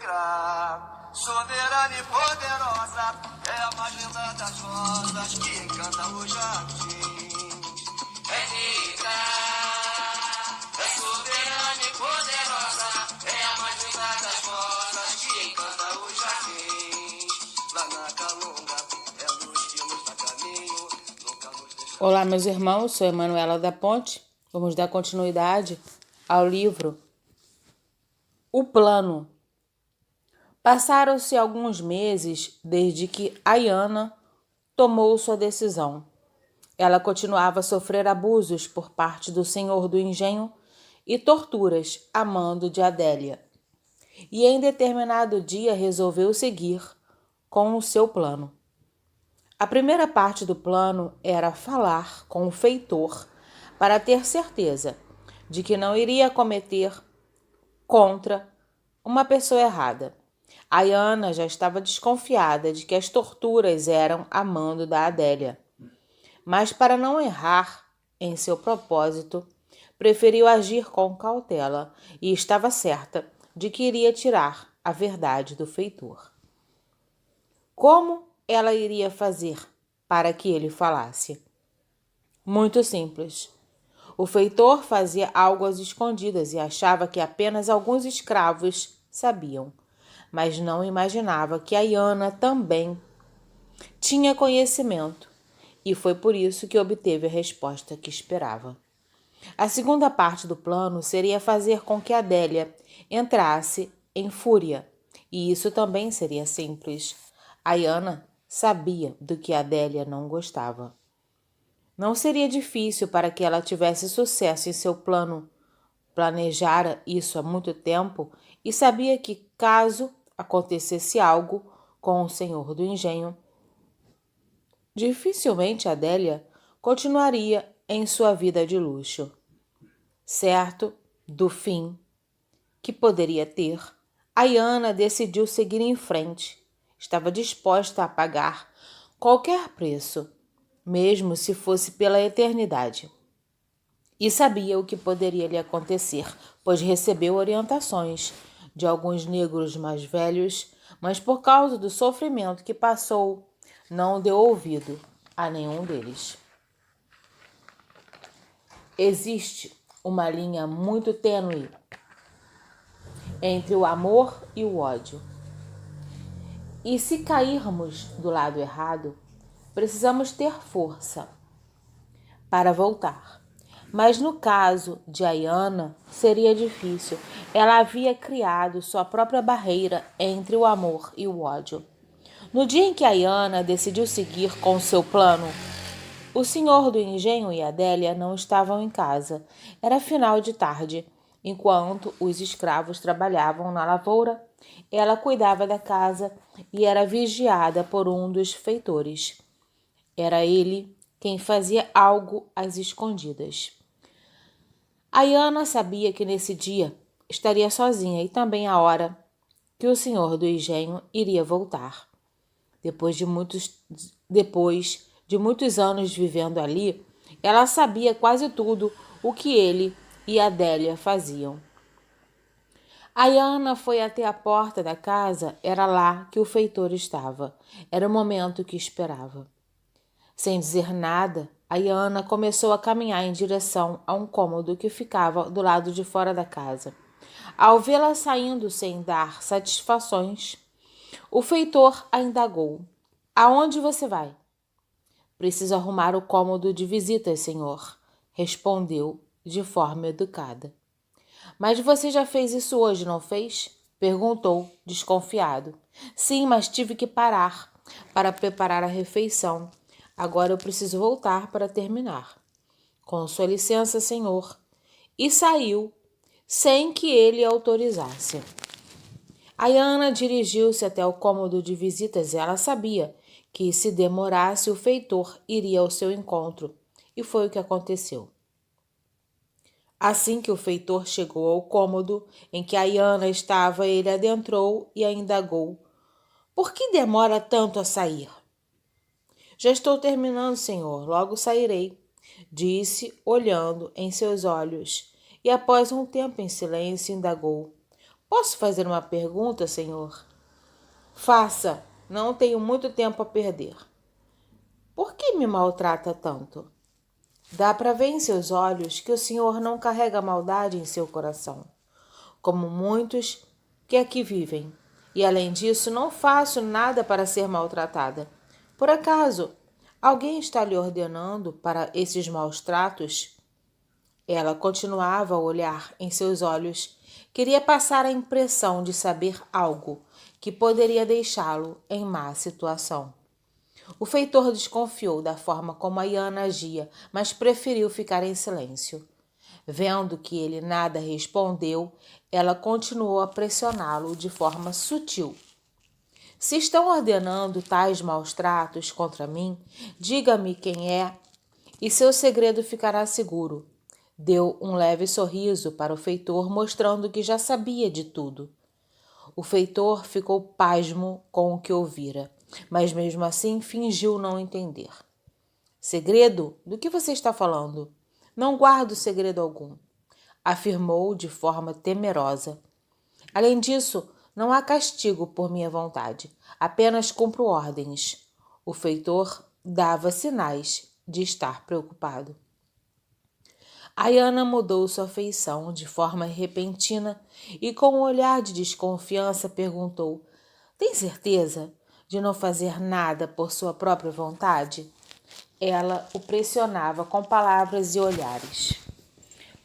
alegrar. Soberana e poderosa, é a mais linda das rosas que encanta o jardim. Rita, é soberana e poderosa, é a mais linda das rosas que encanta o jardim. Lá na calunga, é luz que nos dá caminho, nunca nos deixa. Olá, meus irmãos, sou Emanuela da Ponte. Vamos dar continuidade ao livro O Plano. Passaram-se alguns meses desde que Ayana tomou sua decisão. Ela continuava a sofrer abusos por parte do senhor do engenho e torturas a mando de Adélia. E em determinado dia resolveu seguir com o seu plano. A primeira parte do plano era falar com o feitor para ter certeza de que não iria cometer contra uma pessoa errada. Ayana já estava desconfiada de que as torturas eram a mando da Adélia. Mas para não errar em seu propósito, preferiu agir com cautela e estava certa de que iria tirar a verdade do feitor. Como ela iria fazer para que ele falasse? Muito simples. O feitor fazia algo às escondidas e achava que apenas alguns escravos sabiam, mas não imaginava que Ayana também tinha conhecimento, e foi por isso que obteve a resposta que esperava. A segunda parte do plano seria fazer com que Adélia entrasse em fúria, e isso também seria simples. Ayana sabia do que Adélia não gostava. Não seria difícil para que ela tivesse sucesso em seu plano. Planejara isso há muito tempo e sabia que, caso acontecesse algo com o senhor do engenho, dificilmente Adélia continuaria em sua vida de luxo. Certo do fim que poderia ter, Ayana decidiu seguir em frente. Estava disposta a pagar qualquer preço, mesmo se fosse pela eternidade. E sabia o que poderia lhe acontecer, pois recebeu orientações de alguns negros mais velhos, mas por causa do sofrimento que passou, não deu ouvido a nenhum deles. Existe uma linha muito tênue entre o amor e o ódio. E se cairmos do lado errado, precisamos ter força para voltar. Mas no caso de Ayana, seria difícil. Ela havia criado sua própria barreira entre o amor e o ódio. No dia em que Ayana decidiu seguir com seu plano, o senhor do engenho e Adélia não estavam em casa. Era final de tarde. Enquanto os escravos trabalhavam na lavoura, ela cuidava da casa e era vigiada por um dos feitores. Era ele quem fazia algo às escondidas. Ayana sabia que nesse dia estaria sozinha e também a hora que o senhor do engenho iria voltar. Depois de muitos anos vivendo ali, ela sabia quase tudo o que ele e Adélia faziam. Ayana foi até a porta da casa, era lá que o feitor estava. Era o momento que esperava. Sem dizer nada, Ayana começou a caminhar em direção a um cômodo que ficava do lado de fora da casa. Ao vê-la saindo sem dar satisfações, o feitor a indagou. Aonde você vai? Preciso arrumar o cômodo de visitas, senhor, respondeu de forma educada. Mas você já fez isso hoje, não fez? Perguntou, desconfiado. Sim, mas tive que parar para preparar a refeição. Agora eu preciso voltar para terminar. Com sua licença, senhor. E saiu, sem que ele autorizasse. Ayana dirigiu-se até o cômodo de visitas e ela sabia que, se demorasse, o feitor iria ao seu encontro. E foi o que aconteceu. Assim que o feitor chegou ao cômodo em que Ayana estava, ele adentrou e a indagou. Por que demora tanto a sair? Já estou terminando, senhor, logo sairei, disse, olhando em seus olhos, e após um tempo em silêncio indagou. Posso fazer uma pergunta, senhor? Faça, não tenho muito tempo a perder. Por que me maltrata tanto? Dá para ver em seus olhos que o senhor não carrega maldade em seu coração, como muitos que aqui vivem. E além disso, não faço nada para ser maltratada. Por acaso, alguém está lhe ordenando para esses maus tratos? Ela continuava a olhar em seus olhos. Queria passar a impressão de saber algo que poderia deixá-lo em má situação. O feitor desconfiou da forma como a Iana agia, mas preferiu ficar em silêncio. Vendo que ele nada respondeu, ela continuou a pressioná-lo de forma sutil. Se estão ordenando tais maus tratos contra mim, diga-me quem é e seu segredo ficará seguro. Deu um leve sorriso para o feitor, mostrando que já sabia de tudo. O feitor ficou pasmo com o que ouvira, mas mesmo assim fingiu não entender. Segredo? Do que você está falando? Não guardo segredo algum, afirmou de forma temerosa. Além disso, não há castigo por minha vontade, apenas cumpro ordens. O feitor dava sinais de estar preocupado. Ayana mudou sua feição de forma repentina e, com um olhar de desconfiança, perguntou: tem certeza de não fazer nada por sua própria vontade? Ela o pressionava com palavras e olhares.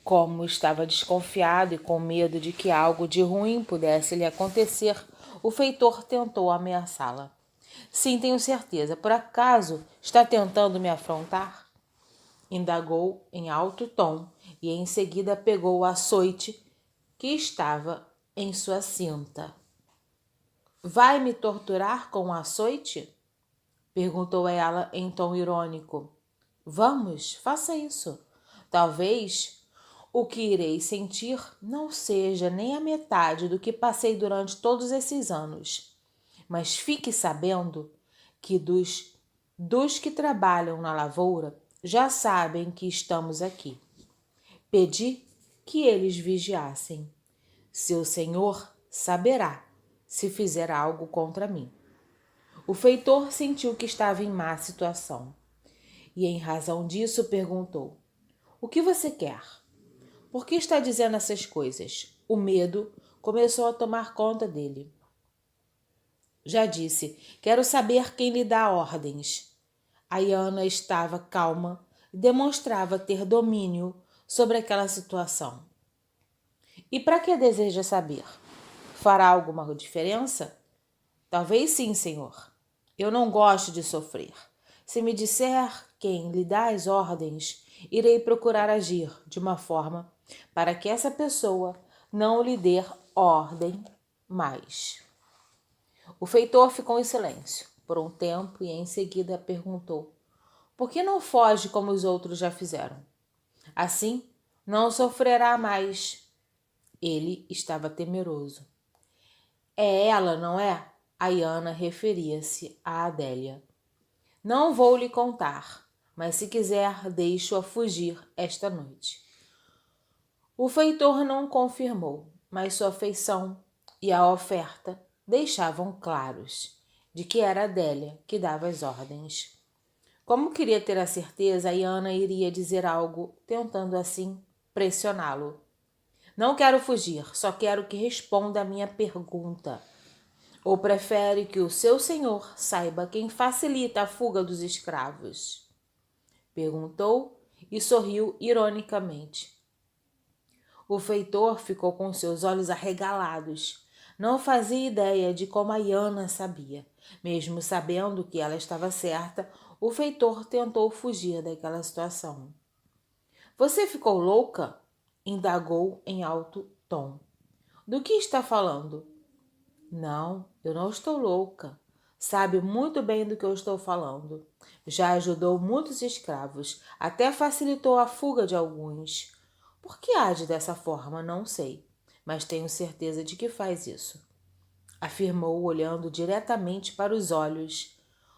Como estava desconfiado e com medo de que algo de ruim pudesse lhe acontecer, o feitor tentou ameaçá-la. Sim, tenho certeza. Por acaso está tentando me afrontar? Indagou em alto tom e em seguida pegou o açoite que estava em sua cinta. Vai me torturar com o açoite? Perguntou ela em tom irônico. Vamos, faça isso. Talvez o que irei sentir não seja nem a metade do que passei durante todos esses anos. Mas fique sabendo que dos que trabalham na lavoura já sabem que estamos aqui. Pedi que eles vigiassem. Seu senhor saberá se fizer algo contra mim. O feitor sentiu que estava em má situação e, em razão disso, perguntou: o que você quer? Por que está dizendo essas coisas? O medo começou a tomar conta dele. Já disse, quero saber quem lhe dá ordens. Ayana estava calma e demonstrava ter domínio sobre aquela situação. E para que deseja saber? Fará alguma diferença? Talvez sim, senhor. Eu não gosto de sofrer. Se me disser quem lhe dá as ordens, irei procurar agir de uma forma para que essa pessoa não lhe dê ordem mais. O feitor ficou em silêncio por um tempo e em seguida perguntou: por que não foge como os outros já fizeram? Assim, não sofrerá mais. Ele estava temeroso. É ela, não é? Ayana referia-se a Adélia. Não vou lhe contar, mas se quiser, deixo-a fugir esta noite. O feitor não confirmou, mas sua feição e a oferta deixavam claros de que era Adélia que dava as ordens. Como queria ter a certeza, Ayana iria dizer algo, tentando assim pressioná-lo. Não quero fugir, só quero que responda a minha pergunta. Ou prefere que o seu senhor saiba quem facilita a fuga dos escravos? Perguntou e sorriu ironicamente. O feitor ficou com seus olhos arregalados. Não fazia ideia de como Ayana sabia. Mesmo sabendo que ela estava certa, o feitor tentou fugir daquela situação. Você ficou louca? Indagou em alto tom. Do que está falando? Não, eu não estou louca. Sabe muito bem do que eu estou falando. Já ajudou muitos escravos, até facilitou a fuga de alguns. Por que age dessa forma, não sei, mas tenho certeza de que faz isso, afirmou olhando diretamente para os olhos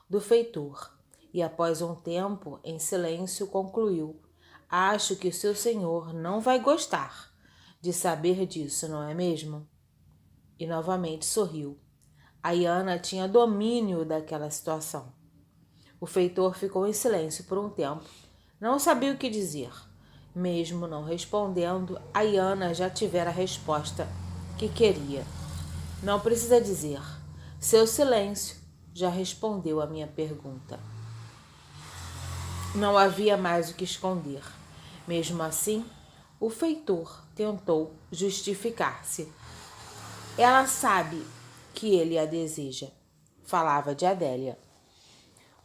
do feitor, e após um tempo, em silêncio, concluiu: acho que o seu senhor não vai gostar de saber disso, não é mesmo? e novamente sorriu. Ayana tinha domínio daquela situação. O feitor ficou em silêncio por um tempo. Não sabia o que dizer. Mesmo não respondendo, Ayana já tivera a resposta que queria. Não precisa dizer. Seu silêncio já respondeu a minha pergunta. Não havia mais o que esconder. Mesmo assim, o feitor tentou justificar-se. Ela sabe que ele a deseja. Falava de Adélia.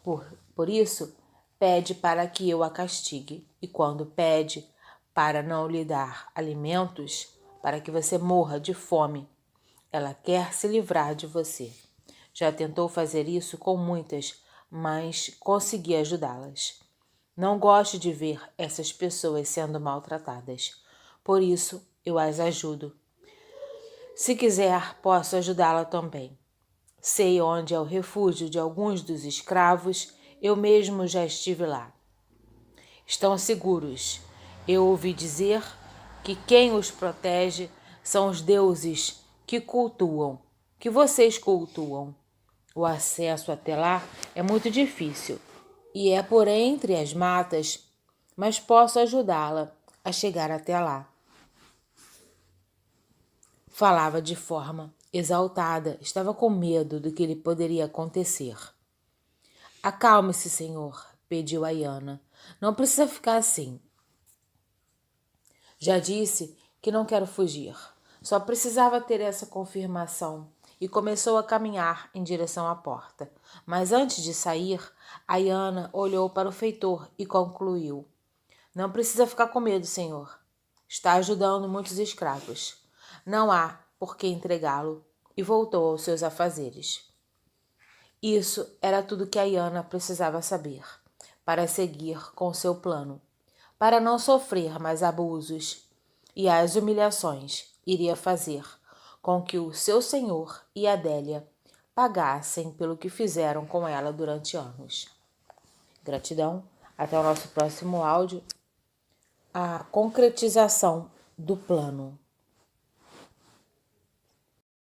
Por isso, pede para que eu a castigue. E quando pede para não lhe dar alimentos, para que você morra de fome, ela quer se livrar de você. Já tentou fazer isso com muitas, mas consegui ajudá-las. Não gosto de ver essas pessoas sendo maltratadas. Por isso, eu as ajudo. Se quiser, posso ajudá-la também. Sei onde é o refúgio de alguns dos escravos, eu mesmo já estive lá. Estão seguros. Eu ouvi dizer que quem os protege são os deuses que vocês cultuam. O acesso até lá é muito difícil e é por entre as matas, mas posso ajudá-la a chegar até lá. Falava de forma exaltada, estava com medo do que lhe poderia acontecer. Acalme-se, senhor, pediu Ayana. Não precisa ficar assim. Já disse que não quero fugir. Só precisava ter essa confirmação e começou a caminhar em direção à porta. Mas antes de sair, Ayana olhou para o feitor e concluiu. Não precisa ficar com medo, senhor. Está ajudando muitos escravos. Não há por que entregá-lo. E voltou aos seus afazeres. Isso era tudo que Ayana precisava saber para seguir com seu plano. Para não sofrer mais abusos e as humilhações, iria fazer com que o seu senhor e Adélia pagassem pelo que fizeram com ela durante anos. Gratidão. Até o nosso próximo áudio. A concretização do plano.